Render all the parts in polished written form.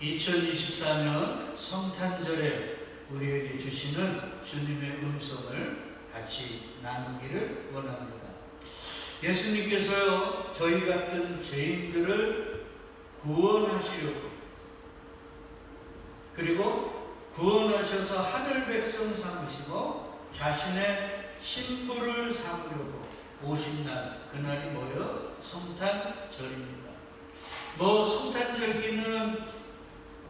2024년 성탄절에 우리에게 주시는 주님의 음성을 같이 나누기를 원합니다. 예수님께서요, 저희 같은 죄인들을 구원하시려고, 그리고 구원하셔서 하늘 백성 삼으시고 자신의 신부를 삼으려고 오신 날, 그날이 뭐예요? 성탄절입니다. 성탄절기는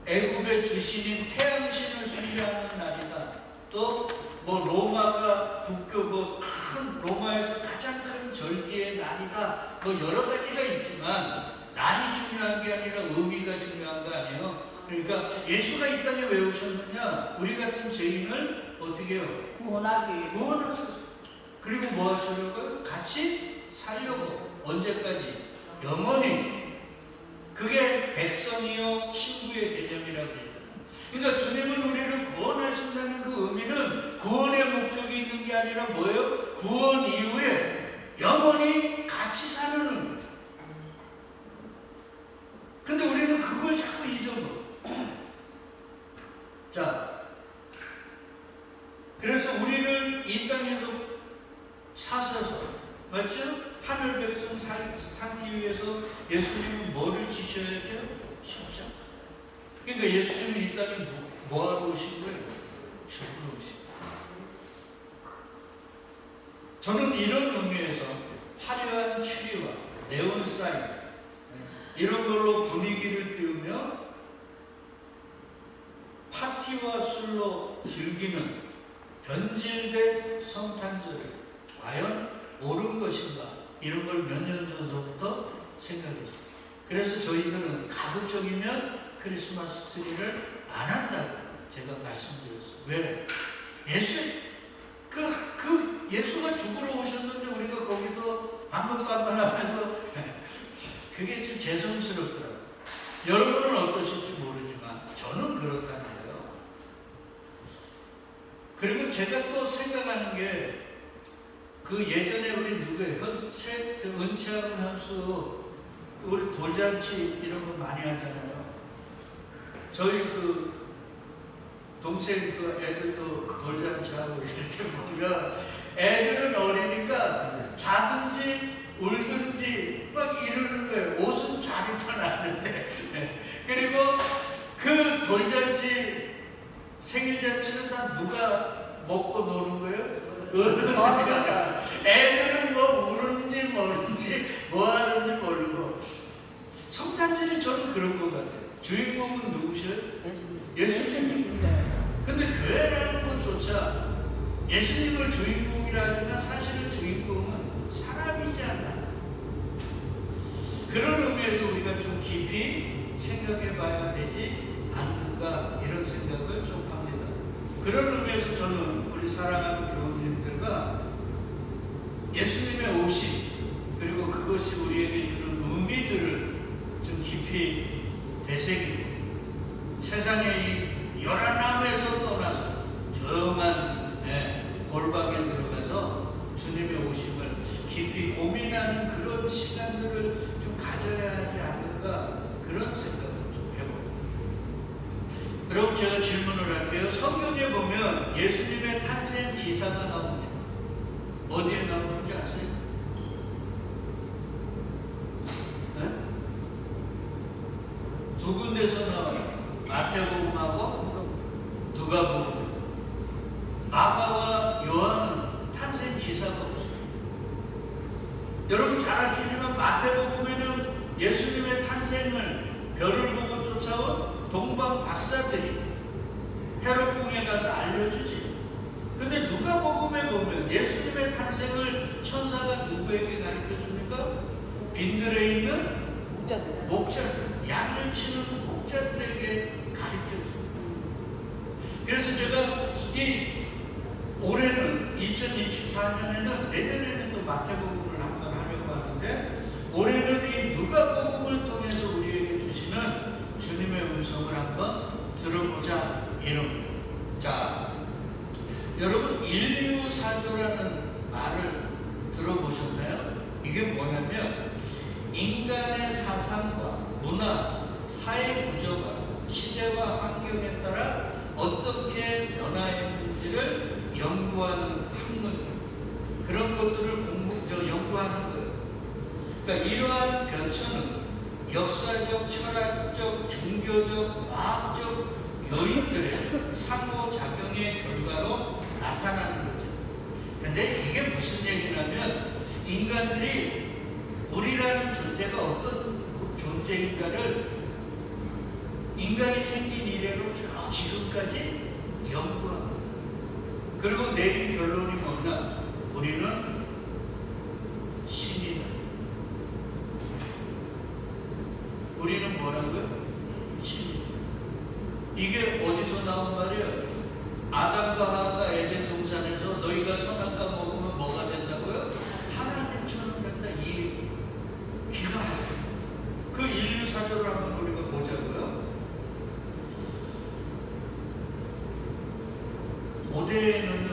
애굽의 주신인 태양신을 숭배하는 날이다. 또 로마가 큰 로마에서 가장 큰 절기의 날이다. 여러 가지가 있지만 날이 중요한 게 아니라 의미가 중요한 거 아니에요. 그러니까 예수가 이 땅에 왜 오셨느냐? 우리 같은 죄인을 어떻게 해요? 구원하셨어요. 그리고 뭐 하시려고요? 같이 살려고. 언제까지? 영원히. 그게 백성이요 친구의 개념이라고 그랬잖아요. 그러니까 주님은 우리를 구원하신다는 그 의미는 구원의 목적이 있는 게 아니라 뭐예요? 구원 이후에 영원히 같이 사는 겁니다. 근데 우리는 그걸 자꾸 잊어버려. 자, 그래서 우리를 이 땅에서 사셔서, 맞죠? 하늘 백성 살기 위해서 예수님은 뭐를 지셔야 돼요? 십자가. 그러니까 예수님은 이 땅에 뭐하러 오신 거예요? 죽으러 오신 거예요. 저는 이런 의미에서 화려한 추리와 네온 사인 이런 걸로 분위기를 띄우며 파티와 술로 즐기는 변질된 성탄절이 과연 옳은 것인가? 이런 걸 몇 년 전부터 생각했어요. 그래서 저희들은 가급적이면 크리스마스 트리를 안 한다고 제가 말씀드렸어요. 왜? 예수가 죽으러 오셨는데 우리가 거기서 반문반문 하면서 그게 좀 죄송스럽더라고요. 여러분은 어떠실지 모르지만 저는 그렇다는 거예요. 그리고 제가 또 생각하는 게 예전에 우리 누구예요? 은채하고 현수 우리 돌잔치 이런 거 많이 하잖아요. 저희 동생 애들도 돌잔치하고 이렇게 보면 애들은 어리니까 자든지 울든지 막 이러는 거예요. 옷은 잘 입혀놨는데. 그리고 그 돌잔치 생일잔치는 다 누가 먹고 노는 거예요? 애들은 우는지 모르는지 뭐 하는지 모르고. 성탄절이 저는 그런 것 같아요. 주인공은 누구셔요? 예수님. 근데 교회라는 것조차 예수님을 주인공이라 하지만 사실은 주인공은 사람이지 않나. 그런 의미에서 우리가 좀 깊이 생각해 봐야 되지 않는가 이런 생각을 좀 합니다. 그런 의미에서 저는 우리 사랑하는 교우님들과 예수님의 오심 그리고 그것이 우리에게 주는 의미들을 좀 깊이 되새기고 세상의 이 요란함에서 떠나서 조용한 골방에 들어가서 주님의 오심을 깊이 고민하는 그런 시간들을 좀 가져야 하지 않을까 그런 생각을 좀 해봅니다. 그럼 제가 질문을 할게요. 성경에 보면 예수님의 탄생 기사가 나옵니다. 어디에 나오는지 아세요? 네? 두 군데서 나와요. 마태복음하고 누가복음. 마가와 요한은 탄생 기사가 없어요. 여러분 잘 아시지만 마태복음에는 예수님의 탄생을 별을 보고 쫓아온 동방 박사들이 헤롯궁에 가서 알려주지. 근데 누가복음에 보면 예수님의 탄생을 천사가 누구에게 가르쳐줍니까? 빈들에 있는 목자들, 양을 치는 목자들에게 가르쳐줍니다. 그래서 제가 올해는 2024년에는 내년에는 또 마태복음을 한번 하려고 하는데 올해는 이 누가복음을 통해서 우리에게 주시는 주님의 음성을 한번 들어보자 이럽니다. 자, 여러분 인류사조라는 말을 들어보셨나요? 이게 뭐냐면 인간의 사상과 문화, 사회 구조가 시대와 환경에 따라 어떻게 변화했는지를 연구하는 학문, 그런 것들을 연구하는 거예요. 그러니까 이러한 변천은 역사적, 철학적, 종교적, 과학적 요인들의 상호작용의 결과로 나타나는 거죠. 근데 이게 무슨 얘기냐면 인간들이 우리라는 존재가 어떤 존재인가를 인간이 생긴 이래로 쭉 지금까지 연구하고, 그리고 내린 결론이 뭐냐? 우리는 신이다. 우리는 뭐라고요? 신이다. 이게 어디서 나온 말이에요? 아담과 하와가 에덴 동산에서 너희가 선악과 먹으면 뭐가 된다고요? 하나님처럼 된다. 이 기가 막혀. 그 인류 사조를 한번 우리가 보자고요. 고대에는요,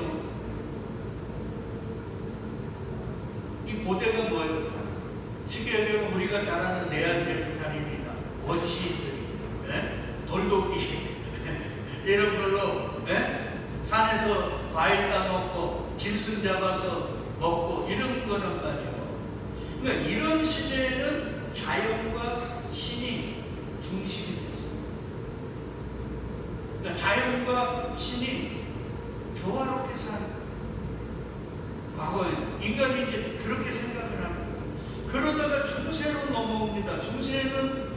이 고대가 뭐예요? 쉽게 얘기하면 우리가 잘 아는 네안데르탈인이나 원시인들이, 돌도끼 이런 걸로 산에서 과일 따먹고 짐승 잡아서 먹고 이런 거란 말이에요. 그러니까 이런 시대에는 자연과 신이 중심이 됐어요. 그러니까 자연과 신이 조화롭게 사는 과거에 인간이 이제 그렇게 생각을 하는 거예요. 그러다가 중세로 넘어옵니다. 중세는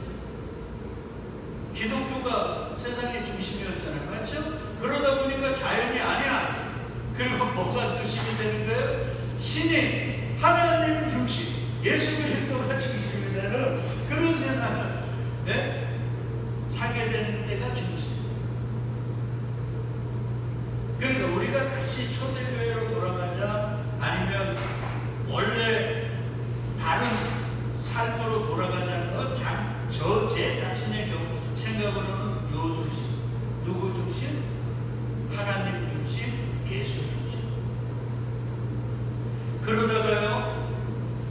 기독교가 세상의 중심이었잖아요. 맞죠? 그러다 보니까 자연이 아니야. 그리고 뭐가 중심이 되는 거예요? 신이 하나님 중심, 예수 그리스도가 중심이 되는 그런 세상을 살게 되는 때가 중심. 그러니까 우리가 다시 초대교회로 돌아가자, 아니면 원래 다른 삶으로 돌아가자는 건 제 자신의 생각으로는 요 중심. 누구 중심? 하나님 중심, 예수 중심. 그러다가요,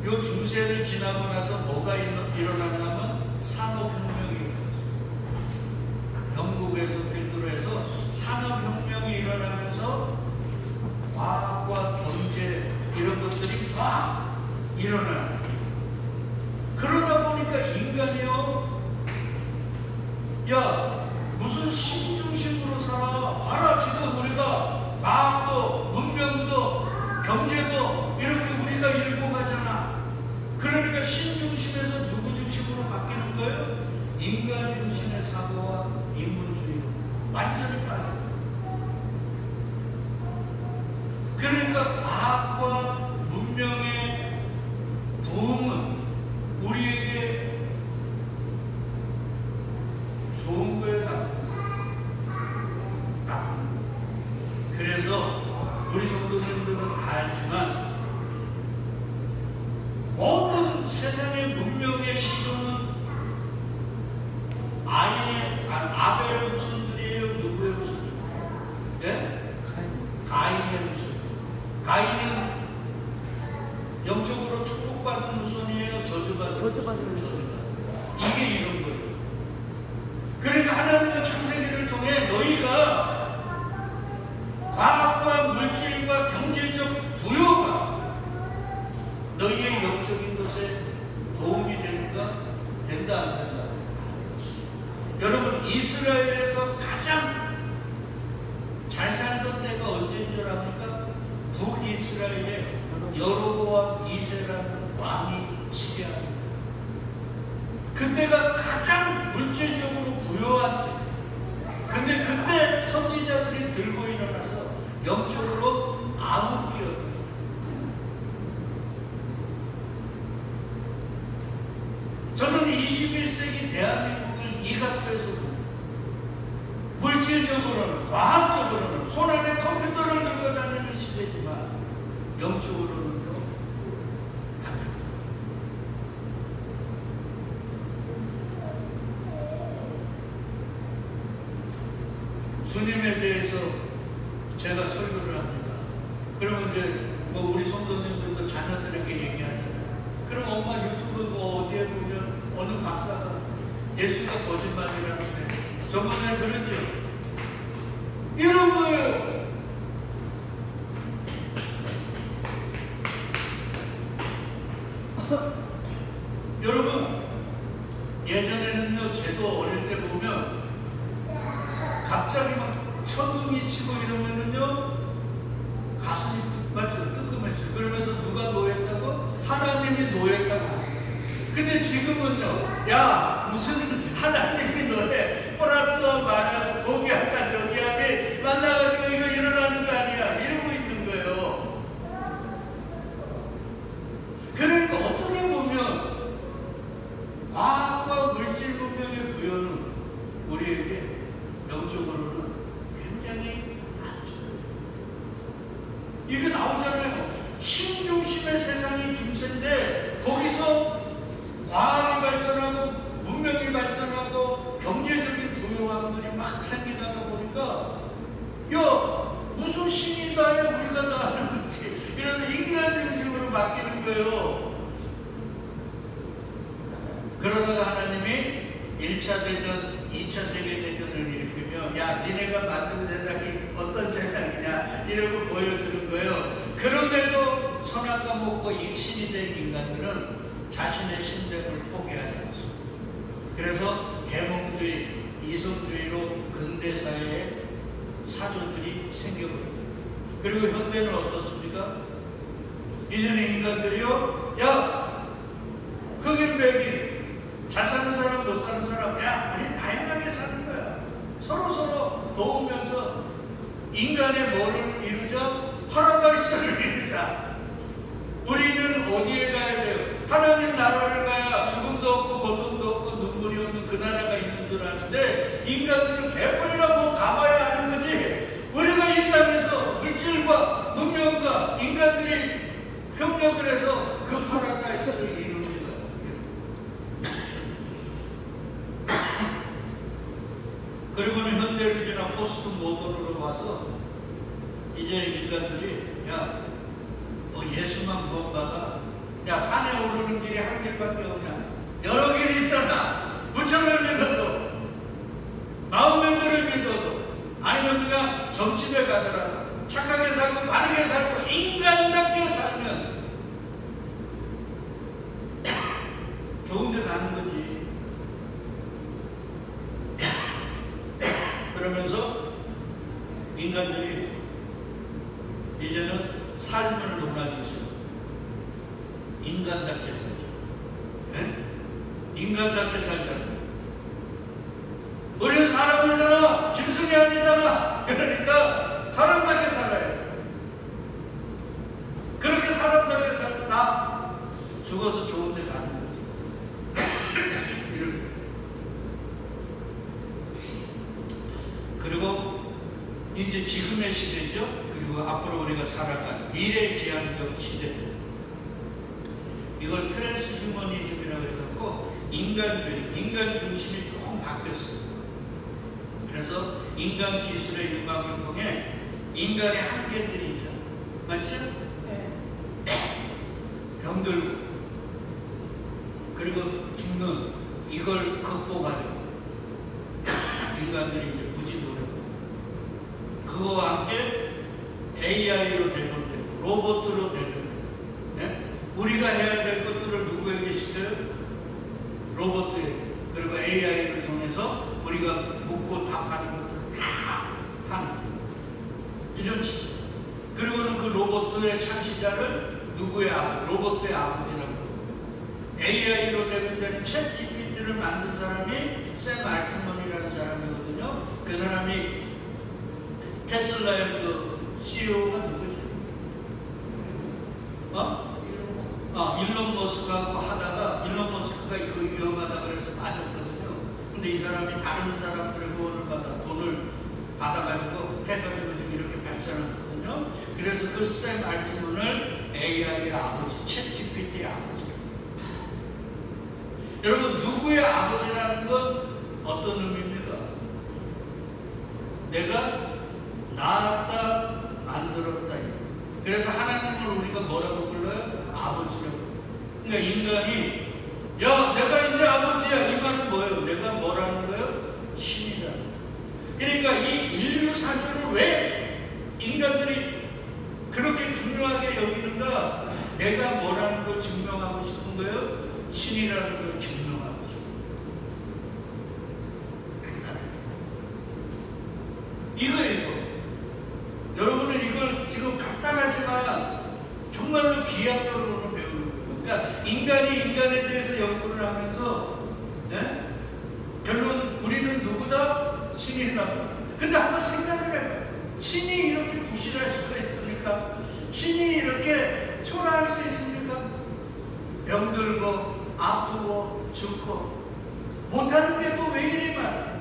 요 중세를 지나고 나서 뭐가 일어나냐면 산업혁명이 일어났어요. 영국에서 필두로해서 산업혁명이 일어나면서 과학과 경제 이런 것들이 막 일어나요. 그러다 보니까 인간이요, 야, 무슨 신 중심으로 살아? 봐라, 지금 우리가 과학도, 문명도, 경제도 이렇게 우리가 일고 가잖아. 그러니까 신 중심에서 누구 중심으로 바뀌는 거예요? 인간 중심의 사고와 인문주의로 완전히 빠져. 그러니까 과학과 문명의 부흥은 우리에게 좋은 거예요, 나쁜 거예요. 그래서 우리 성도님들은 다 알지만 모든 세상의 문명의 시조는 아벨의 후손들이에요? 누구의 후손들이에요? 가인의 후손. 가인은 영적으로 축복받은 후손이에요? 저주받은 후손이에요? 이게 이런 거예요. 그러니까 하나님의 창세기를 통해 너희가 과학과 물질과 경제적 부여가 너희의 영적인 것에 도움이 되는가? 된다, 안 된다? 여러분, 이스라엘에서 가장 잘 살던 때가 언제인 줄 압니까? 북이스라엘에 여로보암 2세라는 왕이 치리합니다. 그때가 가장 물질적으로 부유한 때. 근데 그때 선지자들이 들고 일어나서 영적으로 암흑기였어요. 저는 21세기 대한민국을 이 각도에서 봅니다. 물질적으로는, 과학적으로는 손 안에 컴퓨터를 들고 다니는 시대지만 영적으로는요, 안타깝다. 주님에 대해서 제가 설교를 합니다. 그러면 이제 우리 성도님들도 자녀들에게 얘기하잖아요. 그럼 엄마 유튜브 어디에 보면 어느 박사가 예수가 거짓말이라는데 저번에 그러죠. 이런 거예요. 여러분, 예전에는요, 저도 어릴 때 보면 갑자기 막 천둥이 치고 이러면은요, 가슴이 뜨끔했어요. 그러면서 누가 노했다고? 하나님이 노했다고. 근데 지금은요, 야, 무슨 하나님이 노해? 플러스 마이너스 거기할까 저기 하게 만나가지고 이거 일어나는 거 아니야. 이러고 있는 거예요. 그러니까 어떻게 보면 과학과 물질 문명의 부여는 우리에게 영적으로는 굉장히 안 좋아요. 이게 나오잖아요. 신중심의 세상이 중세인데 거기서 과학이 발전하고 문명이 발전하고 경제적인 부유함들이 막 생기다가 보니까 야, 무슨 신이다에 우리가 다 하는 거지. 이래서 인간 중심으로 바뀌는 거예요. 그러다가 하나님이 1차 대전, 2차 세계대전을 일으키며 야, 니네가 만든 세상이 어떤 세상이냐 이러고 보여주는 거예요. 그런데도 선악과 먹고 이 신이 된 인간들은 자신의 신됨을 포기하지 않습니다. 그래서 계몽주의, 이성주의로 근대사회에 사조들이 생겨버립니다. 그리고 현대는 어떻습니까? 이제는 인간들이요, 야, 흑인 백인 잘 사는 사람 못 사는 사람, 야, 우리 다양하게 사는 거야. 서로 도우면서 인간의 뭐를 이루자? 파라다이스를 이루자. 우리는 어디에 가야 돼요? 하나님 나라를 가야 죽음도 없고 고통도 없고 눈물이 없는 그 나라가 있는 줄 아는데 인간들은 개뿔이나 뭐 가봐야 하는 거지. 우리가 이 땅에서 물질과 문명과 인간들이 협력을 해서 그 파라다이스를 이루는 거예요. 그리고는 현대주의나 포스트 모던으로 봐서 이제 인간들이 야, 예수만 구원받아. 야, 산에 오르는 길이 한 길밖에 없냐? 여러 길이 있잖아. 부처를 믿어도, 마음에들을 믿어도, 아니면 그냥 점집에 가더라도 착하게 살고 바르게 살고 인간답게 살면 좋은 데 가는 거지. 그러면서 인간들이 이제는 삶을 논하면서 인간답게 살자. 네? 인간답게 살자. 우리는 사람이잖아. 짐승이 아니잖아. 그러니까 사람답게 살아야지. 그렇게 사람답게 살고 나 죽어서 좋은 데 가는 거지. 이렇게. 그리고 이제 지금의 시대죠. 그리고 앞으로 우리가 살아갈 미래지향적 시대. 이걸 트랜스휴머니즘이라고 해갖고 인간주의, 인간 중심이 조금 바뀌었어요. 그래서 인간 기술의 융합을 통해 인간의 한계들이 있잖아요. 맞죠? 네. 병들고 그리고 죽는 이걸 극복하려고 인간들이 이제 무지노력하고 그거와 함께 AI로 대변되고 로봇으로 대변되고 네? 우리가 해야 될 것들을 누구에게 시켜요? 로봇에게. 그리고 AI를 통해서 우리가 묻고 답하는 것들을 다 하는 이런 식으로. 그리고는 그 로봇의 창시자를 누구의 로봇의 아버지라고. AI로 대변되는 챗 GPT를 만든 사람이 샘 알트먼이라는 사람이거든요. 그 사람이 테슬라의 그 CEO가 누구지? 일론 머스크하고 하다가 일론 머스크가 이거 위험하다 그래서 빠졌거든요. 근데 이 사람이 다른 사람들의 후원을 받아 돈을 받아가지고 해가지고 지금 이렇게 발전했거든요. 그래서 그 샘 알트먼을 AI의 아버지, 챗 GPT의 아버지. 여러분 누구의 아버지라는 건 어떤 의미입니까? 내가 낳았다, 만들었다. 그래서 하나님을 우리가 뭐라고 불러요? 아버지라고. 그러니까 인간이 야, 내가 이제 아버지야. 이 말은 뭐예요? 내가 뭐라는 거예요? 신이다. 왜 인간들이 그렇게 중요하게 여기는가? 내가 뭐라는 걸 증명하고 싶은 거예요? 신이라는 걸 증명하고 싶은 거예요. 이거. 여러분은 이걸 지금 간단하지만 정말로 귀한 거로 배우는 거예요. 그러니까 인간이 인간에 대해서 연구를 하면서 결론 우리는 누구다? 신이다. 근데 한번 생각을 해봐요. 신이 이렇게 부실할 수가 있습니까? 신이 이렇게 초라할 수 있습니까? 병들고 아프고 죽고 못하는 게 또 왜 이리 많아?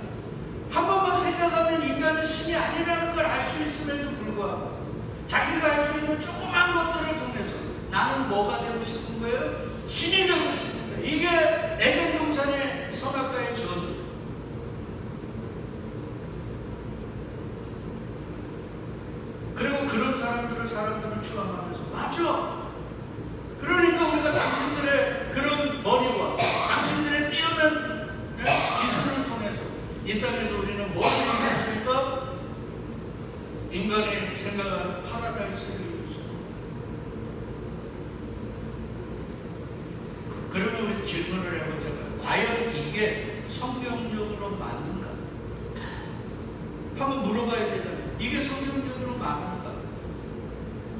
한 번만 생각하면 인간은 신이 아니라는 걸 알 수 있음에도 불구하고 자기가 할 수 있는 조그만 것들을 통해서 나는 뭐가 되고 싶은 거예요? 신이 되고 싶은 거예요. 이게 에덴 동산의 선악과의 저주. 그리고 그런 사람들은 추앙하면서 맞아. 그러니까 우리가 당신들의 그런 머리와 당신들의 뛰어난 기술을 통해서 이 땅에서 우리는 뭐를 이룰 수 있다? 인간이 생각하는 파라다이스를 이룰 수 있다. 그러면 우리 질문을 해보자고요. 과연 이게 성경적으로 맞는가? 한번 물어봐야 되잖아요. 이게 성경적으로 맞는가?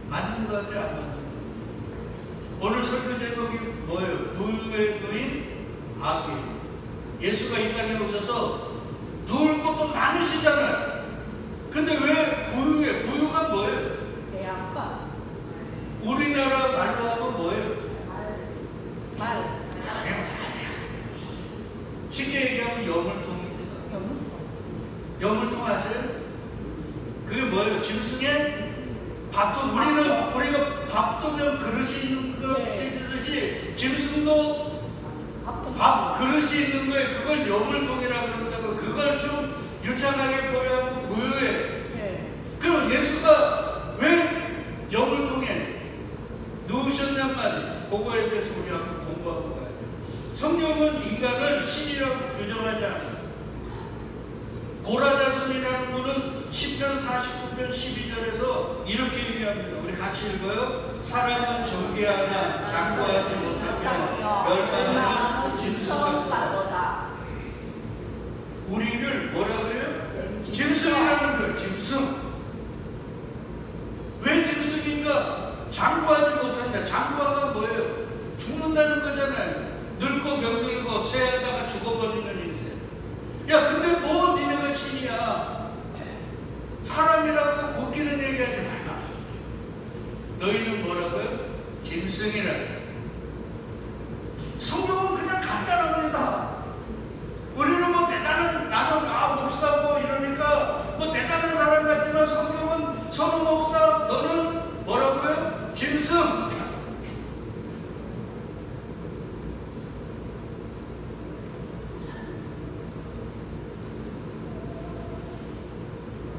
맞는 거 같아, 안 맞는 거? 오늘 설교 제목이 뭐예요? 부유의 부인 아귀. 예수가 이 땅에 오셔서 누울 곳도 많으시잖아요. 근데 왜 부유해? 부유가 뭐예요? 내 아빠. 우리나라 말로 하면 뭐예요? 말. 쉽게 얘기하면 여물통입니다. 여물통 아세요? 그게 뭐예요? 짐승에 밥도 우리가 밥 도면 그릇이 있는 거 뜻이듯이 짐승도 밥 그릇이 있는 거에 그걸 여물통이라고 그런다고. 그걸 좀 유창하게 보여하고 부유해. 그럼 예수가 왜 여물통에 누우셨냔 말이에요. 그거에 대해서 우리 한번 공부하고 가야 돼요. 성경은 인간을 신이라고 규정하지 않습니다. 고라자손이라는 분은 시편 49편 12절에서 이렇게 얘기합니다. 우리 같이 읽어요. 사람은 존귀하나 장구하지 못하며 멸망하는 짐승 같다. 우리를 뭐라고 해요? 짐승이라는 거예요. 짐승. 왜 짐승인가? 장구하지 못한다. 장구하가 뭐예요? 죽는다는 거잖아요. 늙고 병들고 쇠하다가 죽어버리는 인생. 야, 근데 뭐 니네가 신이야? 사람이라고 웃기는 얘기하지 말라. 너희는 뭐라고요? 짐승이라. 성경은 그냥 간단합니다. 우리는 뭐 대단한, 나는 목사고 이러니까 뭐 대단한 사람 같지만 성경은 선우 목사, 너는 뭐라고요? 짐승.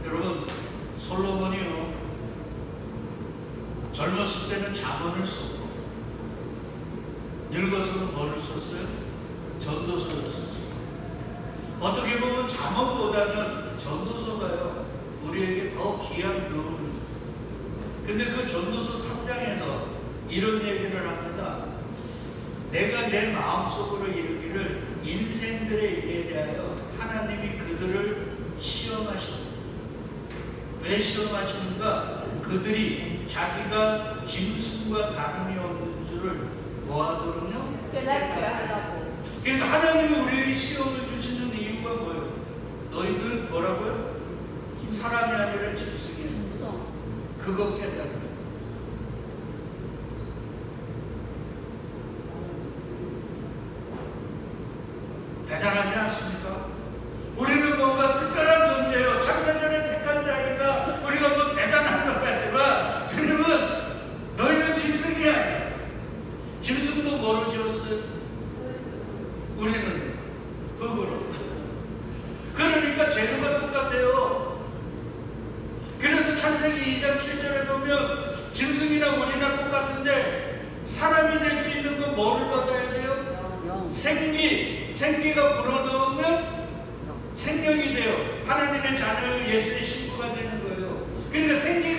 여러분, 솔로몬이요, 젊었을 때는 잠언을 썼고 늙어서는 뭐를 썼어요? 전도서를 썼어요. 어떻게 보면 잠언보다는 전도서가요 우리에게 더 귀한 교훈을 줍니다. 근데 그 전도서 3장에서 이런 얘기를 합니다. 내가 내 마음속으로 이르기를 인생들의 일에 대하여 하나님이 그들을 시험하십니다. 왜 시험하시는가? 그들이 자기가 짐승과 다름이 없는 줄을 뭐하도록요? 깨닫게 하려고. 그러니까 하나님이 우리에게 시험을 주시는 이유가 뭐예요? 너희들 뭐라고요? 사람이 아니라 짐승이에요. 그거 깨달아요. 대단하지 않습니까? 우리는 뭔가 특별한 존재예요. 창세전에 택한 자니까 우리가 뭐 대단한 것 같지만 주님은 너희는 짐승이야. 짐승도 뭐로 지었어요? 우리는 흙으로. 그러니까 재료가 똑같아요. 그래서 창세기 2장 7절에 보면 짐승이나 우리나 똑같은데 사람이 될 수 있는 건 뭐를 받아야 돼요? 생기가 불어넣으면 생명이 돼요. 하나님의 자녀 예수의 신부가 되는 거예요.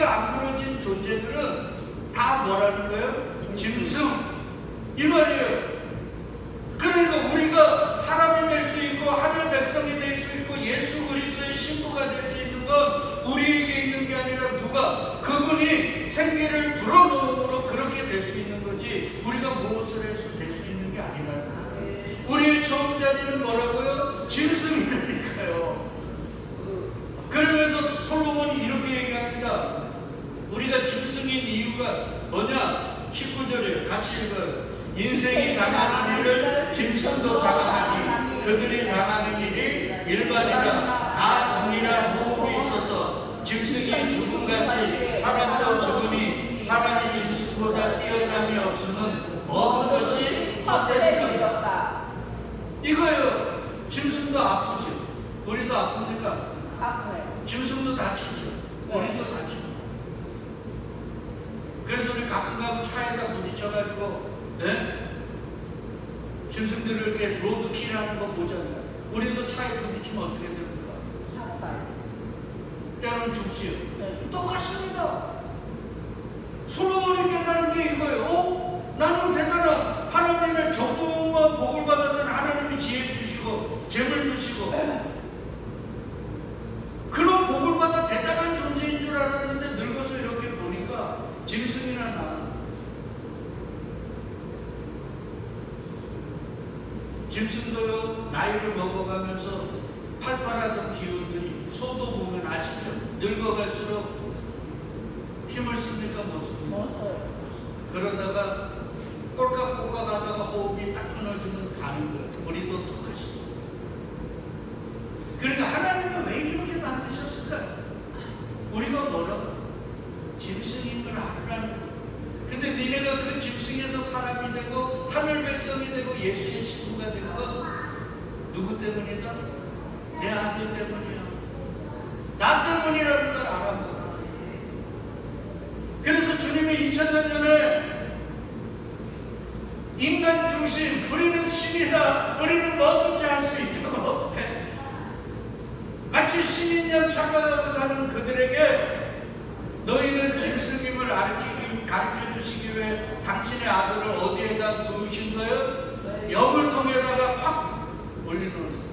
뿌리가 안 부러진 존재들은 다 뭐라는 거예요? 짐승. 이 말이에요. 그러니까 우리가 사람이 될 수 있고 하늘 백성이 될 수 있고 예수 그리스도의 신부가 될 수 있는 건 우리에게 있는 게 아니라 누가 그분이 생기를 불어넣음으로 그렇게 될 수 있는 거지 우리가 무엇을 해서 될 수 있는 게 아니라는 거예요. 우리의 처음 자리는 뭐라고요? 짐승이라니까요. 그러면서 솔로몬이 이렇게 얘기합니다. 우리가 짐승인 이유가 뭐냐? 19절이에요. 같이 읽어요. 인생이 당하는 일을 짐승도 당하니 그들이 당하는 일이 일반이라. 다 동일한 호흡이 있어서 짐승이 죽음같이 사람도 죽으니 사람이 짐승보다 뛰어남이 없으면 먹은 것이 헛되리라. 이거예요. 짐승도 아프죠. 우리도 아픕니까? 아파요. 짐승도 다치죠. 우리도 다치죠. 그래서 우리 가끔 가면 차에다 부딪혀가지고 짐승들을 이렇게 로드킬하는 거 보잖아요. 우리도 차에 부딪히면 어떻게 됩니까? 아파요. 때로는 죽지요. 네. 똑같습니다. 솔로몬이 깨달은 게 이거예요. 나는 대단한 하나님의 정동과 복을 받았던 하나님이 지혜 주시고 재물 주시고 그런 복을 받아 대단한 존재인 줄 알았는데 늙어서 이렇게 보니까 짐승이나 나. 짐승도요 나이를 먹어가면서 팔팔하던 기운들이 소도 보면 아시죠? 늙어갈수록 힘을 씁니까? 못 씁니까? 멋져요. 그러다가 꼴깍꼴깍 하다가 호흡이 딱 끊어지면 가는 거예요. 우리도 똑같이. 그러니까 하나님은 왜 이렇게 만드셨을까요? 우리가 뭐라고? 짐승인 걸 알라는 거예요. 근데 니네가 그 짐승에서 사람이 되고 하늘 백성이 되고 예수의 신부가 된 건 누구 때문이다? 내 아들 때문이야. 나 때문이라는 걸 알아보라. 그래서 주님이 2000년 전에 인간 중심, 우리는 신이다, 우리는 뭐든지 할 수 있다고 마치 신인 양 착각하고 사는 그들에게 너희는 짐승임을 가르쳐 주시기 위해 당신의 아들을 어디에다 두신 거예요? 여물통에다가 확 올려놓으셨어요.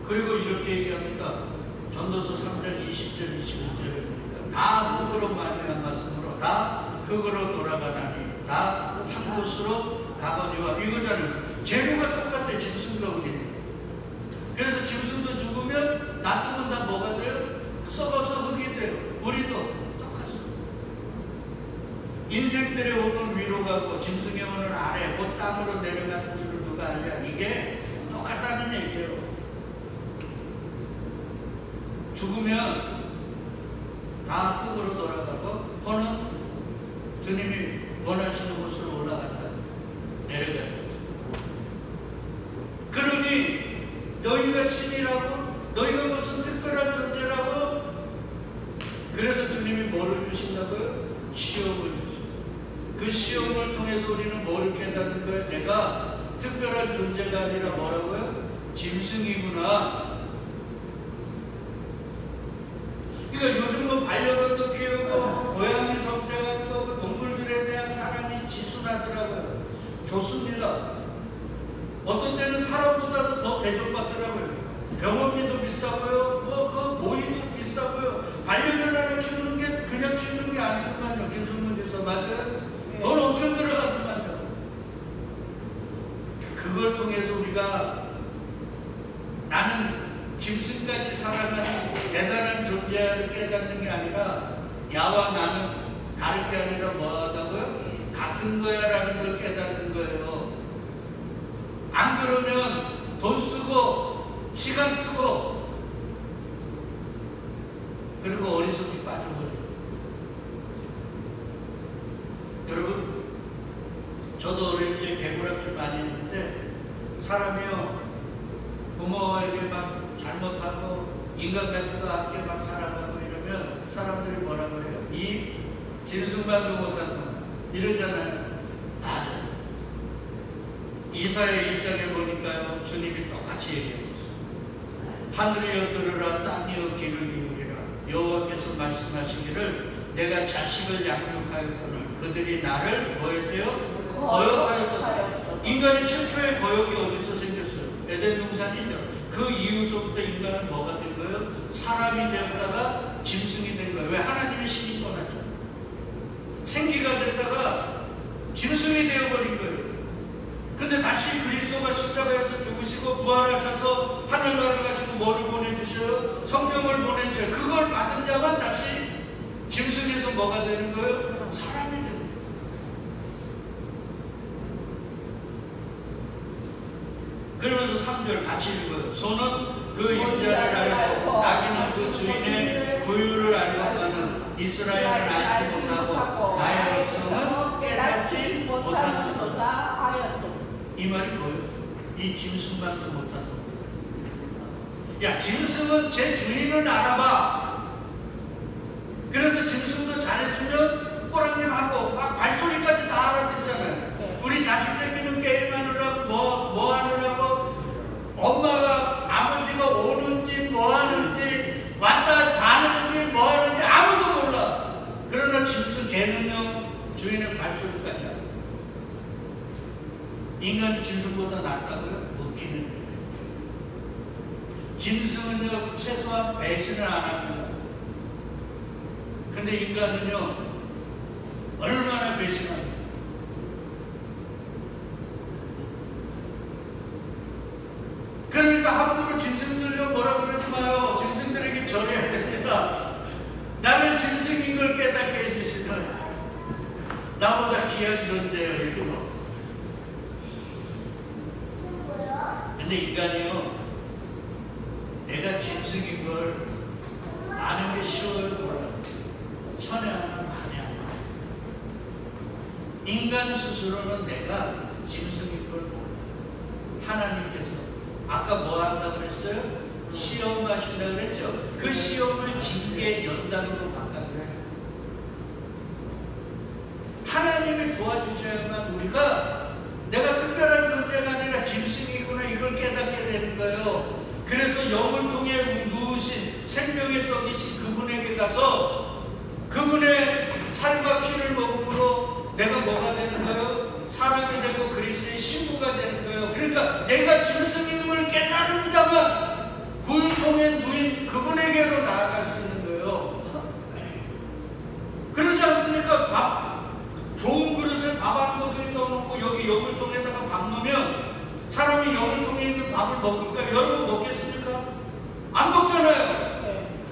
그리고 이렇게 얘기합니다. 전도서 3장 20절 21절입니다. 다 흙으로 말미암았으므로 다 흙으로 돌아가나니 다 한 곳으로 가거니와 이거잖아요. 재료가 똑같아. 짐승과 우리는. 그래서 짐승도 죽으면 놔두면 다 뭐가 돼요? 썩어서 흙이 돼요. 우리도 똑같아요. 인생들의 오는 위로 가고 짐승의 오는 아래 곧 땅으로 내려가는 줄을 누가 알냐? 이게 똑같다는 얘기예요. 죽으면 다 흙으로 돌아가고 허는 주님이 원하시는 곳으로 올라간다. 내려간다. 그러니 너희가 신이라고? 너희가 무슨 특별한 존재라고? 그래서 주님이 뭐를 주신다고요? 시험을 주신다. 그 시험을 통해서 우리는 뭐를 깨닫는 거예요? 내가 특별한 존재가 아니라 뭐라고요? 짐승이구나. 그러니까 요즘 뭐 반려견도 키우고 고양이 성태하고 그 동물들에 대한 사랑이 지순하더라고요. 좋습니다. 어떤 때는 사람보다도 더 대접받더라고요. 병원비도 비싸고요. 그 모이도 비싸고요. 반려견 하나 키우는 게 그냥 키우는 게 아니구만요. 김성문 집사 맞아요? 네. 돈 엄청 들어가더만요. 그걸 통해서 우리가 나는 짐승까지 사랑하는 대단한 존재를 깨닫는 게 아니라 야와 나는 다른 게 아니라 뭐하다고요? 같은 거야 라는 걸 깨닫는 거예요. 안 그러면 돈 쓰고 시간 쓰고 그리고 어리석게 빠져버려요. 여러분 저도 어릴 때 개구락질 많이 했는데 사람이요 부모에게 막 잘못하고 인간같지도 않게 막 살아가고 이러면 사람들이 뭐라 그래요? 이 짐승만도 못한 놈 이러잖아요. 맞아. 이 이사야 1장에 보니까요, 주님이 똑같이 얘기했어요. 하늘이여 들으라, 땅이여 귀를 기울이라. 여호와께서 말씀하시기를 내가 자식을 양육하였거늘 그들이 나를 뭐했대요? 거역하였다. 인간의 최초의 거역이 어디서 생겼어요? 에덴 동산이죠. 그 이후서부터 인간은 뭐가 된 거예요? 사람이 되었다가 짐승이 된 거예요. 왜? 하나님의 신이 떠났죠. 생기가 됐다가 짐승이 되어버린 거예요. 근데 다시 그리스도가 십자가에서 죽으시고 부활하셔서 하늘나라 가시고 뭐를 보내주셔요? 성령을 보내주셔요. 그걸 받은 자만 다시 짐승에서 뭐가 되는 거예요? 사람이 되는 거예요. 그러면서 3절 같이 읽어요. 소는 그 임자를 알고 나귀는 그 주인의 부유를 알고만은 이스라엘을 알지 못하고 나의 백성은 깨닫지 못하는도다 하였도. 이 말이 뭐예요? 이 짐승만도 못하는 거예요. 야, 짐승은 제 주인을 알아봐. 그래서 짐승도 잘해주면 꼬랑님하고 막 발소리까지 다 알아듣잖아요. 우리 자식 새끼는 게임하느라고 뭐 하느라고 엄마가 아버지가 오는지 뭐 하는지 왔다 자는지 뭐 하는지 아무도 몰라. 그러나 짐승 개는요 주인의 발소리까지 알아. 인간이 짐승보다 낫다고요? 웃기는데. 짐승은요 최소한 배신을 안 합니다. 근데 인간은요 얼마나 배신합니까? 그러니까 함부로 짐승들요 뭐라고 그러지 마요. 짐승들에게 절해야 됩니다. 나는 짐승인 걸 깨닫게 해주시면 나보다 귀한 존재예요. 이렇게 뭐. 근데 인간이요 내가 짐승인 걸 아는 게 쉬워요. 몰라. 천에 하나 만에 하나. 인간 스스로는 내가 짐승인 걸 몰라. 하나님께서 아까 뭐 한다고 그랬어요? 시험하신다고 그랬죠? 그 시험을 징계 연단으로 바꿔줘요. 하나님이 도와주셔야만 우리가 내가 특별한 존재가 아니라 짐승이구나 이걸 깨닫게 되는 거예요. 그래서 영을 통해 누우신 생명의 떡이신 그분에게 가서 그분의 살과 피를 먹음으로 내가 뭐가 되는 거예요? 사람이 되고 그리스도의 신부가 되는 거예요. 그러니까 내가 짐승임을 깨달은 자만 구유통에 누인 그분에게로 나아갈 수 있는 거예요. 그러지 않습니까? 좋은 그릇에 밥 한 그릇 떠놓고 여기 영을통에다가 밥 넣으면 사람이 영을통에 있는 밥을 먹을까? 여러분 먹겠습니까? 안 먹잖아요.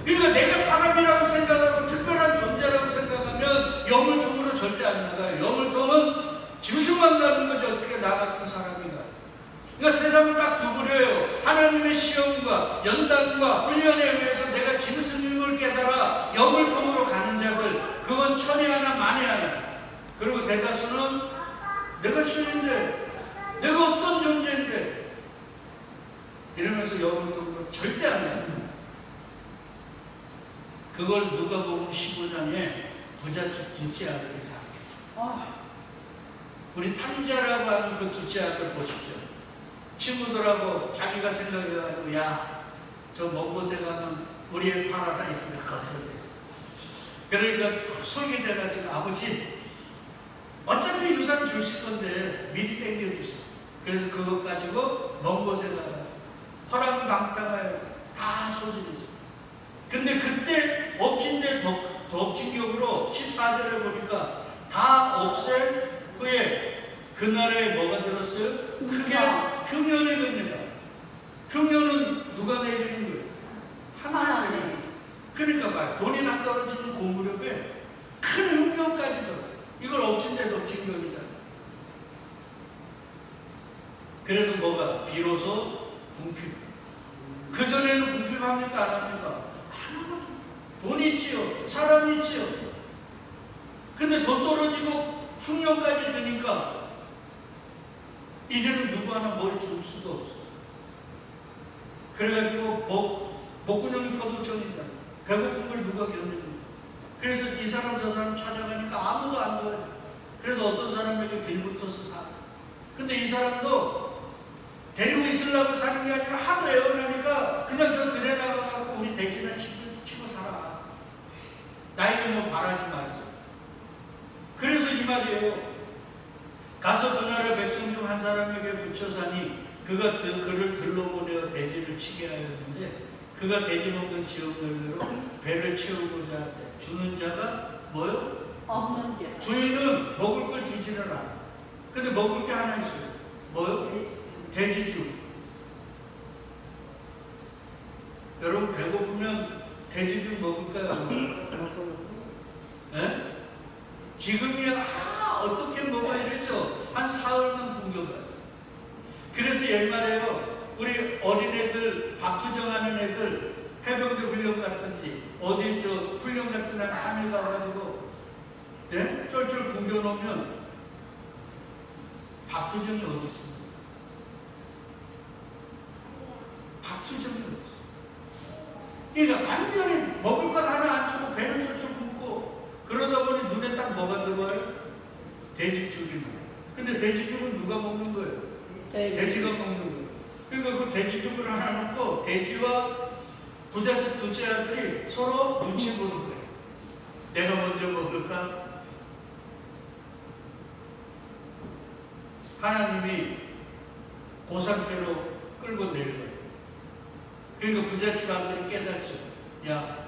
그러니까 내가 사람이라고 생각하고 특별한 존재라고 생각하면 영을통으로 절대 안 나가요. 영을통은 짐승만 가는 거지 어떻게 나 같은 사람이 가. 그러니까 세상을 딱 두부려요. 하나님의 시험과 연단과 훈련에 의해서 내가 짐승임을 깨달아 영을통으로 가는 자들 그건 천에 하나 만에 하나. 그리고 대다수는 내가 신인데 내가 어떤 존재인데 이러면서 영을통으로 절대 안 해요. 그걸 누가복음 15장에 부잣집 둘째 아들이 다 우리 탕자라고 하는 그 둘째 아들 보십시오. 친구들하고 자기가 생각해가지고 야, 저 먼 곳에 가면 우리의 파라다이스가 건설됐어. 그러니까 솔깃해가지고 아버지 어차피 유산 주실 건데 미리 땡겨주세요. 그래서 그것 가지고 먼 곳에 가요. 허락방다가요. 다 소진했어요. 근데 그때 엎친 데 더 엎친 격으로 14절에 보니까 다 없앤 후에 그날에 뭐가 들었어요? 크게 흉년이 됩니다. 흉년은 누가 내리는 거예요? 하나님. 그러니까 봐요. 돈이 다 떨어지는 고무렵에 큰 흉년까지 들어요. 이걸 엎친 데도 엎친 격이잖아요. 그래서 뭐가? 비로소 궁핍. 그전에는 궁핍합니까? 안 합니까? 돈이 있지요. 사람이 있지요. 근데 돈 떨어지고 흉년까지 드니까 이제는 누구 하나 뭘 줄 수도 없어. 그래가지고 목구멍이 터도천이다. 배고픈 걸 누가 견뎌줍니까? 그래서 이 사람 저 사람 찾아가니까 아무도 안 도와줘. 그래서 어떤 사람에게 빌붙어서 사. 근데 이 사람도 데리고 있으려고 사는 게 아니라 하도 애원하니까 그냥 저 들에 나가갖고 우리 돼지나 치고 살아. 나에게 뭐 바라지 말고. 그래서 이 말이에요. 가서 그 나라 백성 중 한 사람에게 붙여 사니 그가 그를 들러보내어 돼지를 치게 하였는데 그가 돼지 먹는 지역별로 배를 채우고자 주는 자가 뭐요? 없는 자. 주인은 먹을 걸 주지를 않아. 근데 먹을 게 하나 있어요. 뭐요? 돼지죽. 여러분 배고프면 돼지죽 먹을까요? 네? 지금이야 어떻게 먹어야 되죠? 한 사흘만 굶겨봐요. 그래서 옛말에요. 우리 어린애들 박투정하는 애들 해병대 훈련 갔든지 어디 저 훈련 같은 한 3일 가가지고 네? 쫄쫄 굶겨놓으면 박투정이 어디 있습니까? 박투정이 어디 있어요? 그러니까 완전히 먹을 것 하나 안 주고 배는 쫄쫄 굶고 그러다 보니 눈에 딱 뭐가 들어와요? 돼지죽이 나와요. 근데 돼지죽은 누가 먹는 거예요? 돼지가 먹는 거예요. 그러니까 그 돼지죽을 하나 놓고 돼지와 부잣집 둘째 아들이 서로 눈치 보는 거예요. 내가 먼저 먹을까? 하나님이 그 상태로 끌고 내려가요. 그러니까 부잣집 아들이 깨닫죠. 야,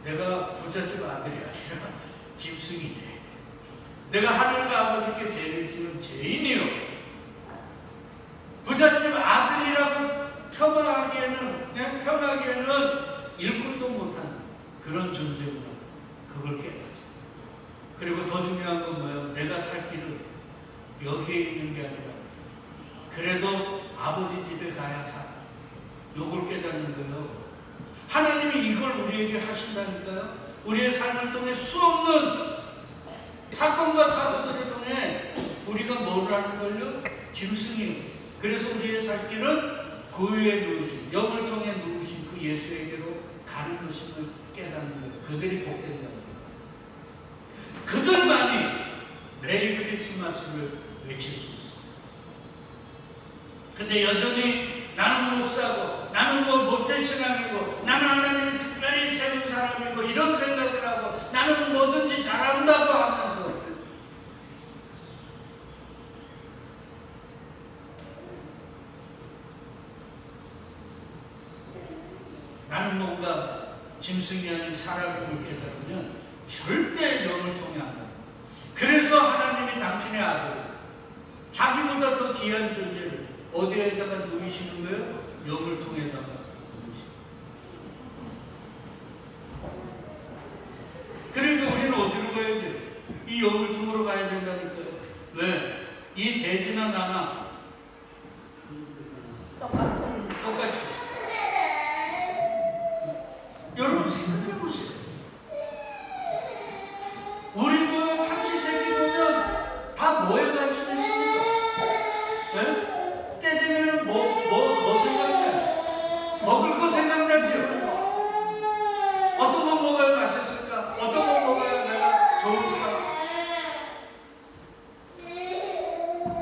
내가 부잣집 아들이 아니라 짐승이네. 내가 하늘과 아버지께 죄를 지은 죄인이요. 부잣집 아들이라고 평하기에는 일꾼도 못하는 그런 존재구나. 그걸 깨닫죠. 그리고 더 중요한 건 뭐예요? 내가 살 길은 여기에 있는 게 아니라 그래도 아버지 집에 가야 살아. 요걸 깨닫는 거예요. 하나님이 이걸 우리에게 하신다니까요. 우리의 삶을 통해 수없는 사건과 사고들을 통해 우리가 뭘 하는 걸요? 짐승이에요. 그래서 우리의 살 길은 그 위에 누우신, 영을 통해 누우신 그 예수에게로 가는 것임을 깨닫는 거예요. 그들이 복된 자입니다. 그들만이 메리 크리스마스를 외칠 수 있어요. 근데 여전히 나는 목사고, 나는 뭐 모태신앙이고, 나는 하나님이 특별히 세운 사람이고, 이런 생각을 하고, 나는 뭐든지 잘한다고 하면서 나는 뭔가 짐승이 아닌 사람임을 깨달으면 절대 영을 통해 안 합니다. 그래서 하나님이 당신의 아들, 자기보다 더 귀한 존재를 어디에다가 누이시는 거예요? 영을 통해다가 누이시는 거예요. 그러니까 우리는 어디로 가야 돼요? 이 영을 통으로 가야 된다니까요. 왜? 이 돼지나 나나 똑같이. 여러분 생각해 보세요. 우리도 삼시세끼 보면 다 뭐에 관심 있습니까? 네? 때 되면은 뭐 생각나요? 먹을 거 생각나죠? 어떤 거 먹어야 맛있을까? 어떤 거 먹어야 내가 좋을까?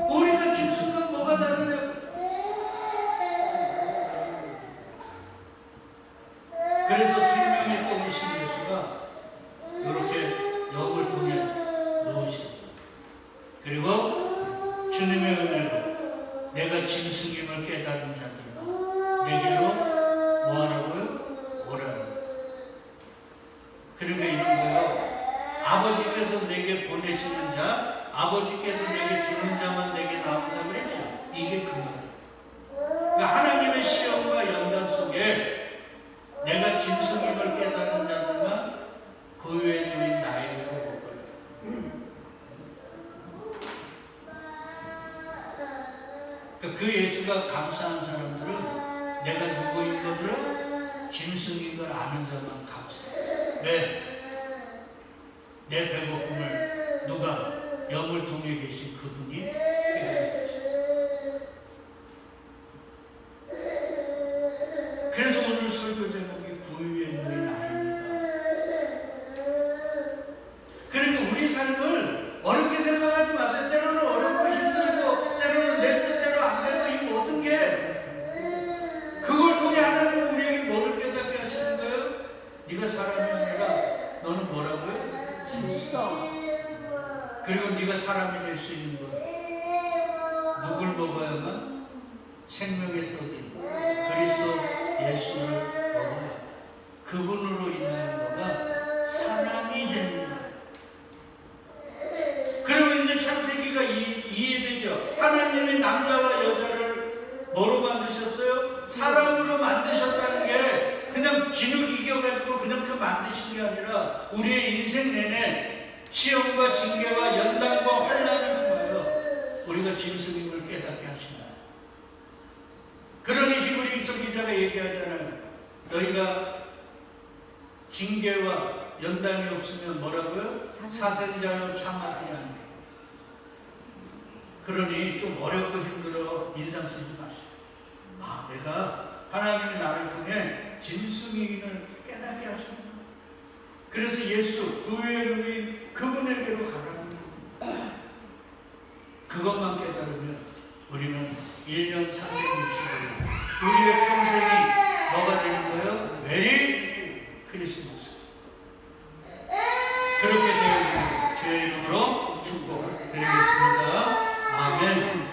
우리가 짐승과 뭐가 다르냐고. 그래서 생명의 떡이신 예수가 이렇게 영을 통해 누우시고, 그리고 주님의 은혜로 내가 짐승임을 깨달은 자들과 내게로 뭐하라고요? 오라는. 그러니까 이런 거요. 아버지께서 내게 보내시는 자, 아버지께서 내게 주는 자만 내게 나온다고 그랬죠. 이게 그 말이에요. 그러니까 하나님의 시험과 연단 속에 내가 짐승임을 깨달은 자들만 그 외에 누인 나에게로 올 거예요. 그 예수가 감사한 사람들은 내가 누구인 것을 짐승인 걸 아는 자만 감사해요. 왜? 내 배고픔을 누가 영을 통해 계신 그분이 해결해 주셨어요. 그래서 오늘 설교 제목이 구유의 누인 아입니다. 그러니까 우리 삶을 어렵게 생각하지 마세요. 때로는 어렵고 힘들고 때로는 그리고 네가 사람이 될 수 있는 것 누굴 먹어야만? 생명의 떡인 그리스도 예수를 먹어야 그분으로 인하여 너가 사람이 됩니다. 그러면 이제 창세기가 이해되죠. 하나님이 남자와 여자를 뭐로 만드셨어요? 사람으로 만드셨다는 게 그냥 진흙 이겨가지고 그냥 그 만드신 게 아니라 우리의 인생 내내 시험과 징계와 연단과 환난을 통하여 우리가 짐승임을 깨닫게 하신다. 그러니 히브리서 기자가 얘기하잖아요. 너희가 징계와 연단이 없으면 뭐라고요? 사생자여 참아야 하니. 그러니 좀 어렵고 힘들어 인상 쓰지 마시고, 아, 내가 하나님이 나를 통해 짐승임을 깨닫게 하십니다. 그래서 예수 구유의 누인 그분에게로 가라는 겁니다. 그것만 깨달으면 우리는 1년 365일 우리의 평생이 뭐가 되는 거예요? 메리 크리스마스. 그렇게 되어 주의 이름으로 축복드리겠습니다. 아멘.